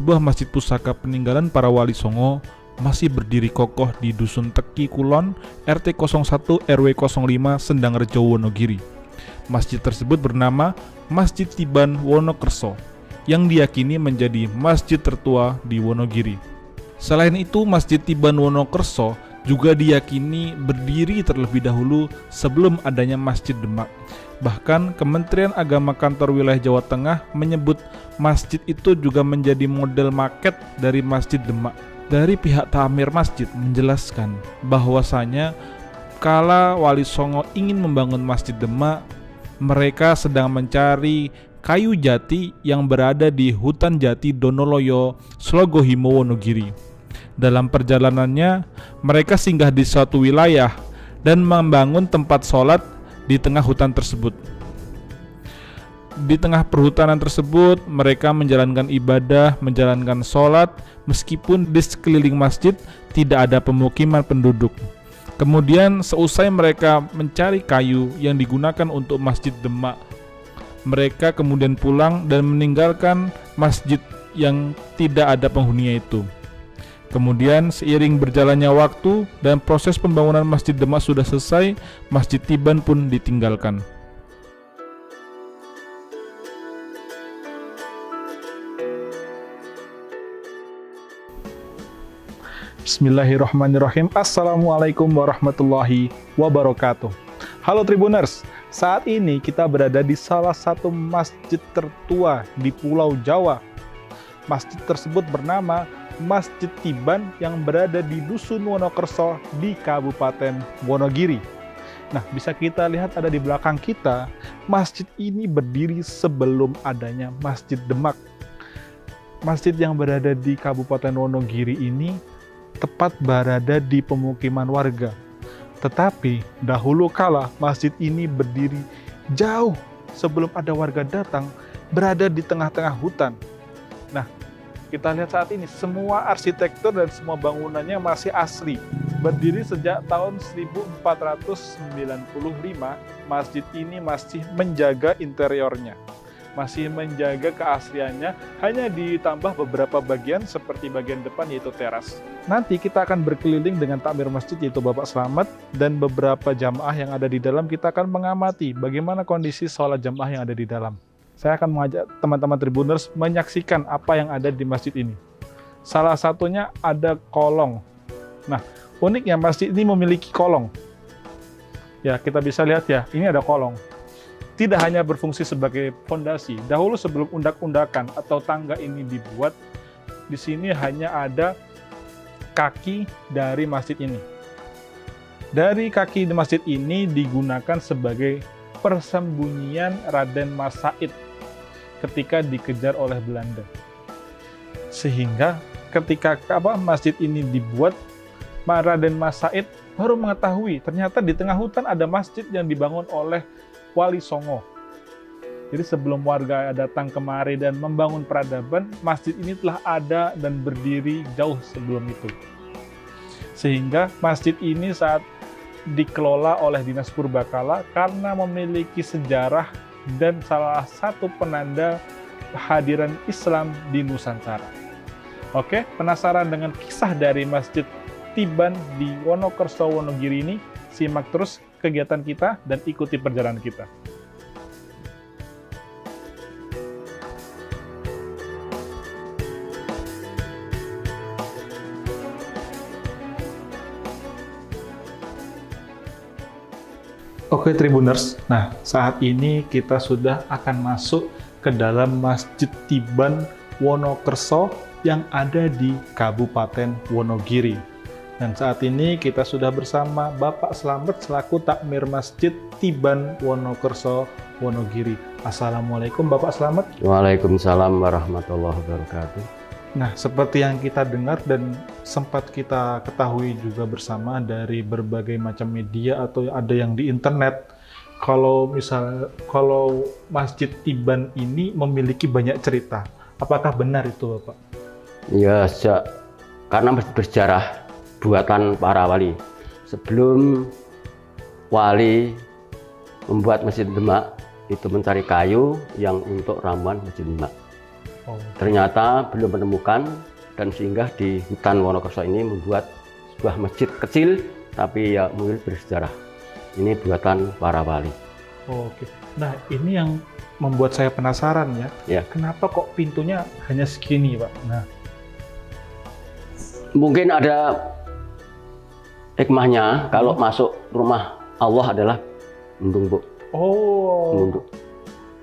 sebuah masjid pusaka peninggalan para wali Songo masih berdiri kokoh di Dusun Teki Kulon, RT 01 RW 05 Sendangrejo Wonogiri. Masjid tersebut bernama Masjid Tiban Wonokerso, yang diyakini menjadi masjid tertua di Wonogiri. Selain itu, Masjid Tiban Wonokerso juga diyakini berdiri terlebih dahulu sebelum adanya Masjid Demak. Bahkan Kementerian Agama Kantor Wilayah Jawa Tengah menyebut masjid itu juga menjadi model maket dari Masjid Demak. Dari pihak Ta'mir Masjid menjelaskan bahwasanya kala Wali Songo ingin membangun Masjid Demak, mereka sedang mencari kayu jati yang berada di hutan jati Donoloyo, Slogohimo, Wonogiri. Dalam perjalanannya, mereka singgah di suatu wilayah dan membangun tempat sholat di tengah hutan tersebut. Di tengah perhutanan tersebut, mereka menjalankan ibadah, menjalankan sholat, meskipun di sekeliling masjid tidak ada pemukiman penduduk. Kemudian seusai mereka mencari kayu yang digunakan untuk Masjid Demak, mereka kemudian pulang dan meninggalkan masjid yang tidak ada penghuninya itu. Kemudian seiring berjalannya waktu dan proses pembangunan Masjid Demak sudah selesai, Masjid Tiban pun ditinggalkan. Bismillahirrahmanirrahim. Assalamualaikum warahmatullahi wabarakatuh. Halo Tribuners, saat ini kita berada di salah satu masjid tertua di Pulau Jawa. Masjid tersebut bernama Masjid Tiban yang berada di Dusun Wonokerso di Kabupaten Wonogiri. Nah, bisa kita lihat ada di belakang kita, masjid ini berdiri sebelum adanya Masjid Demak. Masjid yang berada di Kabupaten Wonogiri ini tepat berada di pemukiman warga. Tetapi dahulu kala masjid ini berdiri jauh sebelum ada warga datang, berada di tengah-tengah hutan. Nah, kita lihat saat ini semua arsitektur dan semua bangunannya masih asli. Berdiri sejak tahun 1495, masjid ini masih menjaga interiornya, masih menjaga keasliannya, hanya ditambah beberapa bagian seperti bagian depan yaitu teras. Nanti kita akan berkeliling dengan takmir masjid yaitu Bapak Slamet dan beberapa jamaah yang ada di dalam. Kita akan mengamati bagaimana kondisi sholat jamaah yang ada di dalam. Saya akan mengajak teman-teman Tribuners menyaksikan apa yang ada di masjid ini. Salah satunya ada kolong. Nah, uniknya masjid ini memiliki kolong. Ya, kita bisa lihat ya, ini ada kolong. Tidak hanya berfungsi sebagai fondasi. Dahulu sebelum undak-undakan atau tangga ini dibuat, di sini hanya ada kaki dari masjid ini. Dari kaki di masjid ini digunakan sebagai persembunyian Raden Mas Said ketika dikejar oleh Belanda. Sehingga ketika masjid ini dibuat, Raden Mas Said baru mengetahui ternyata di tengah hutan ada masjid yang dibangun oleh Wali Songo. Jadi sebelum warga datang kemari dan membangun peradaban, masjid ini telah ada dan berdiri jauh sebelum itu. Sehingga masjid ini saat dikelola oleh Dinas Purbakala karena memiliki sejarah dan salah satu penanda kehadiran Islam di Nusantara. Oke, penasaran dengan kisah dari Masjid Tiban di Wonokerso, Wonogiri ini? Simak terus kegiatan kita dan ikuti perjalanan kita. Oke Tribuners, nah saat ini kita sudah akan masuk ke dalam Masjid Tiban Wonokerso yang ada di Kabupaten Wonogiri. Dan saat ini kita sudah bersama Bapak Slamet selaku takmir Masjid Tiban Wonokerso Wonogiri. Assalamualaikum Bapak Slamet. Waalaikumsalam warahmatullahi wabarakatuh. Nah, seperti yang kita dengar dan sempat kita ketahui juga bersama dari berbagai macam media atau ada yang di internet, kalau Masjid Tiban ini memiliki banyak cerita. Apakah benar itu, Bapak? Ya, karena masjid bersejarah buatan para wali. Sebelum wali membuat Masjid Demak, itu mencari kayu yang untuk ramuan Masjid Demak. Oh. Ternyata belum menemukan, dan sehingga di hutan Wonokerso ini membuat sebuah masjid kecil tapi ya mungkin bersejarah. Ini buatan para wali. Oke. Nah, ini yang membuat saya penasaran ya. Ya. Kenapa kok pintunya hanya segini, Pak? Nah, Mungkin ada hikmahnya kalau masuk rumah Allah adalah menunduk. Menunduk.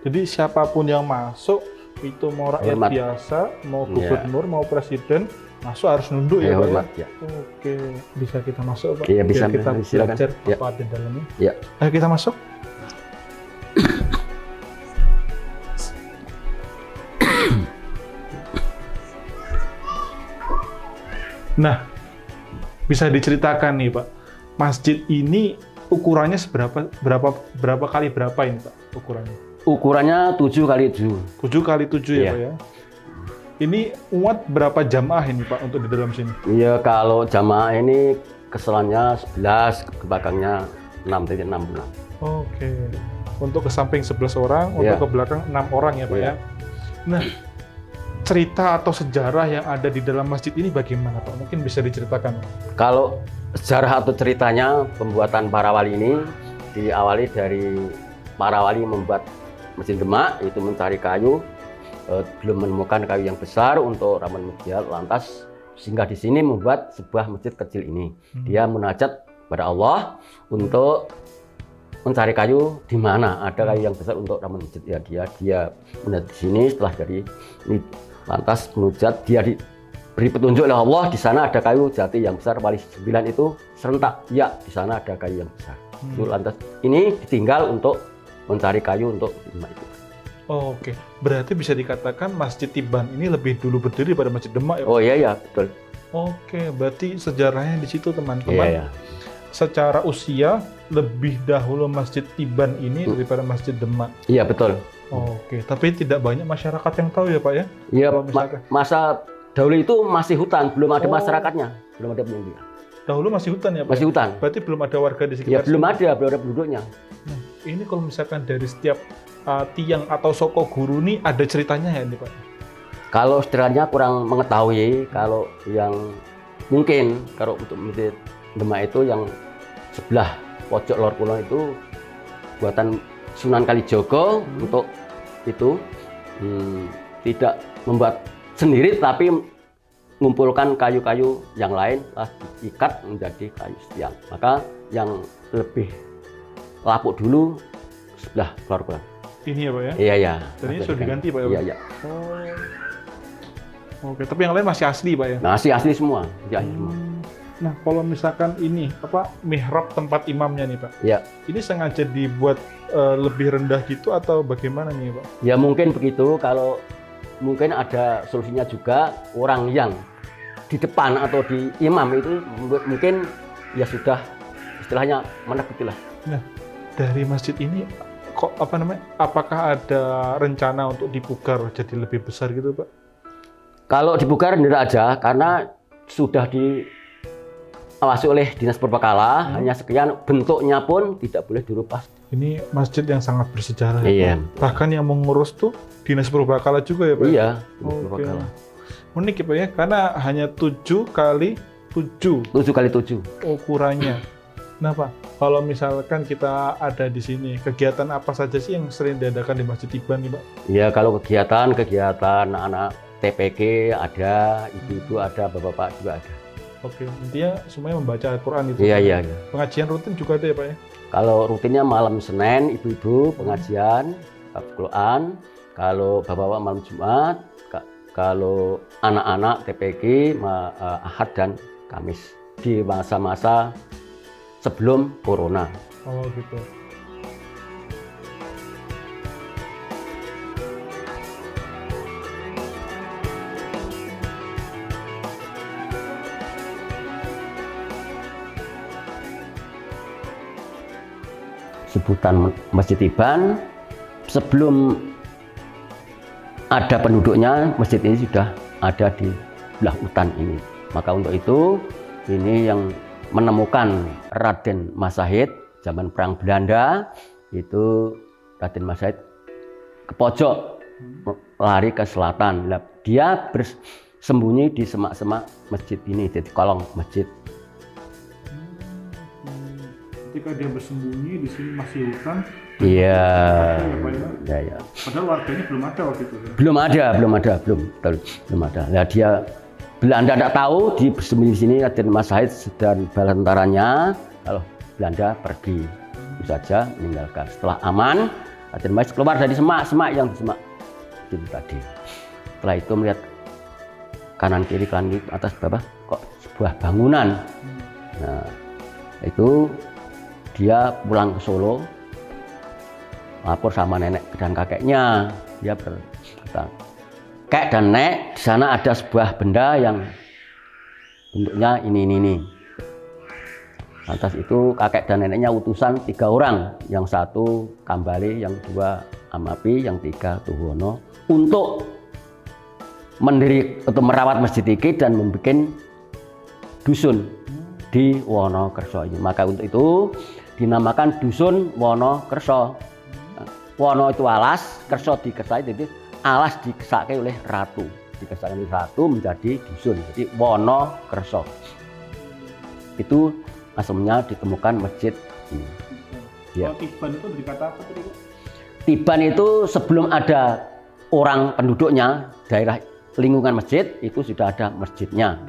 Jadi siapapun yang masuk, itu mau rakyat Hormat. biasa, mau gubernur, mau presiden, masuk harus nunduk ya, Pak Hormat, ya? ya. Oke, bisa kita masuk, Pak? Iya, bisa, Biar kita silakan. belajar Ya. apa ada di dalamnya. Ya. Ayo kita masuk. Nah, bisa diceritakan nih, Pak, masjid ini ukurannya berapa kali berapa ini, Pak, ukurannya? Ukurannya 7 kali 7. 7 kali 7 ya, Iya. Pak ya? Ini muat berapa jamaah ini, Pak, untuk di dalam sini? Iya, kalau jamaah ini keselannya 11, ke belakangnya 6,66. Oke. Untuk ke samping 11 orang, Iya. untuk ke belakang 6 orang ya, Pak Iya. ya? Nah, cerita atau sejarah yang ada di dalam masjid ini bagaimana, Pak? Mungkin bisa diceritakan. Kalau sejarah atau ceritanya pembuatan para wali ini diawali dari para wali membuat mesin Demak, itu mencari kayu, belum menemukan kayu yang besar untuk ramen masjid, lantas sehingga di sini membuat sebuah masjid kecil ini. Dia munajat pada Allah untuk mencari kayu di mana ada kayu yang besar untuk ramen masjid. Ya dia munajat di sini, setelah dari ini lantas munajat dia diberi petunjuk oleh Allah, di sana ada kayu jati yang besar wali 9 itu serentak. Ya, di sana ada kayu yang besar. Lantas ini ditinggal untuk mencari kayu untuk Demak itu. Oke, berarti bisa dikatakan Masjid Tiban ini lebih dulu berdiri pada Masjid Demak ya, Pak? Oh iya, betul. Oke, berarti sejarahnya di situ, teman-teman. Iya. Secara usia lebih dahulu Masjid Tiban ini daripada Masjid Demak. Iya, betul. Oke, tapi tidak banyak masyarakat yang tahu ya, Pak ya? Iya, Kalau misalkan- masa dahulu itu masih hutan, belum ada Oh. masyarakatnya, belum ada penduduk. Dahulu masih hutan ya, Pak? Masih hutan. Berarti belum ada warga di Ya, sekitar belum sini. ada penduduknya. Nah, ini kalau misalkan dari setiap tiang atau soko guru ini ada ceritanya ya ini, Pak? Kalau setidaknya kurang mengetahui, kalau yang mungkin kalau untuk Masjid Demak itu yang sebelah pojok lor kulon itu buatan Sunan Kalijogo untuk itu tidak membuat sendiri tapi mengumpulkan kayu-kayu yang lain diikat menjadi kayu setiang. Maka yang lebih lapuk dulu sebelah lor kulon. Ini ya, Pak ya? Iya. Dan ini sudah diganti, Pak ya? Iya. Oke, tapi yang lain masih asli, Pak ya? Masih asli semua. Masih asli semua. Nah, kalau misalkan ini mihrab tempat imamnya nih, Pak. Ya. Ini sengaja dibuat lebih rendah gitu atau bagaimana nih, Pak? Ya mungkin begitu. Kalau mungkin ada solusinya juga, orang yang di depan atau di imam itu mungkin ya sudah istilahnya menek gitulah. Nah, dari masjid ini kok apakah ada rencana untuk dipugar jadi lebih besar gitu, Pak? Kalau dipugar tidak aja, karena sudah diawasi oleh Dinas Purbakala, hanya sekian, bentuknya pun tidak boleh dirubah. Ini masjid yang sangat bersejarah. Iya. Ya, Pak? Bahkan yang mengurus tuh Dinas Purbakala juga ya, Pak? Iya, Dinas Oke. Purbakala. Unik ya, Pak ya, karena hanya 7 kali 7 7 kali 7. ukurannya. Nah, Pak, kalau misalkan kita ada di sini, kegiatan apa saja sih yang sering diadakan di Masjid Tiban nih, Pak? Ya kalau kegiatan anak-anak TPG ada, ibu-ibu ada, bapak-bapak juga ada. Oke, intinya semuanya membaca Al-Quran itu. Iya. Pengajian rutin juga ada ya, Pak ya? Kalau rutinnya malam Senin, ibu-ibu pengajian Al-Quran. Kalau bapak-bapak malam Jumat. Kalau anak-anak TPG Ahad dan Kamis di masa-masa sebelum Corona. Oh gitu. Sebutan Masjid Tiban, sebelum ada penduduknya, masjid ini sudah ada di belah hutan ini. Maka untuk itu, ini yang menemukan Raden Masahid zaman perang Belanda, itu Raden Masahid ke pojok lari ke selatan. Nah, dia bersembunyi di semak-semak masjid ini, di kolong masjid. Ketika dia bersembunyi di sini masih hutan. Iya. Ya. Ya. Padahal warganya belum ada waktu itu. Ya? Belum ada. Nah, dia Belanda tidak tahu di bersembunyi di sini Raden Mas Said dan bala tentaranya. Kalau Belanda pergi, itu saja meninggalkan. Setelah aman, Raden Mas keluar dari semak yang di semak itu tadi. Setelah itu melihat kanan kiri atas bawah kok sebuah bangunan. Nah, itu dia pulang ke Solo, lapor sama nenek dan kakeknya. Dia berkata, "Kek dan Nek, di sana ada sebuah benda yang bentuknya ini." Lantas itu kakek dan neneknya utusan 3 orang, yang 1 Kambali, yang 2 Amapi, yang 3 Tuhono, untuk merawat masjid ini dan membuat dusun di Wonokerso ini. Maka untuk itu dinamakan dusun Wonokerso. Wono itu alas, kerso dikesai, jadi alas dikesake oleh ratu. Dikesake oleh ratu menjadi dusun, jadi Wonokerso. Itu asalnya ditemukan masjid ini. Ya. Tiban itu dikata apa tadi? Tiban itu sebelum ada orang penduduknya, daerah lingkungan masjid itu sudah ada masjidnya.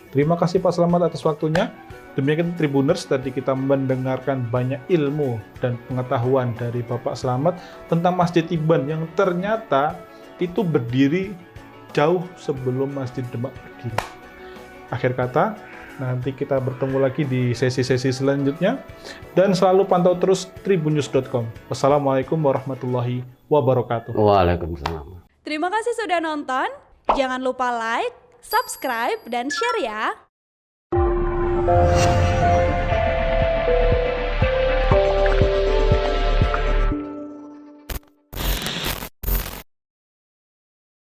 Terima kasih Pak Slamet atas waktunya. Demikian Tribuners, tadi kita mendengarkan banyak ilmu dan pengetahuan dari Bapak Slamet tentang Masjid Tiban yang ternyata itu berdiri jauh sebelum Masjid Demak berdiri. Akhir kata, nanti kita bertemu lagi di sesi-sesi selanjutnya dan selalu pantau terus tribunnews.com. Wassalamualaikum warahmatullahi wabarakatuh. Waalaikumsalam. Terima kasih sudah nonton. Jangan lupa like, subscribe, dan share ya.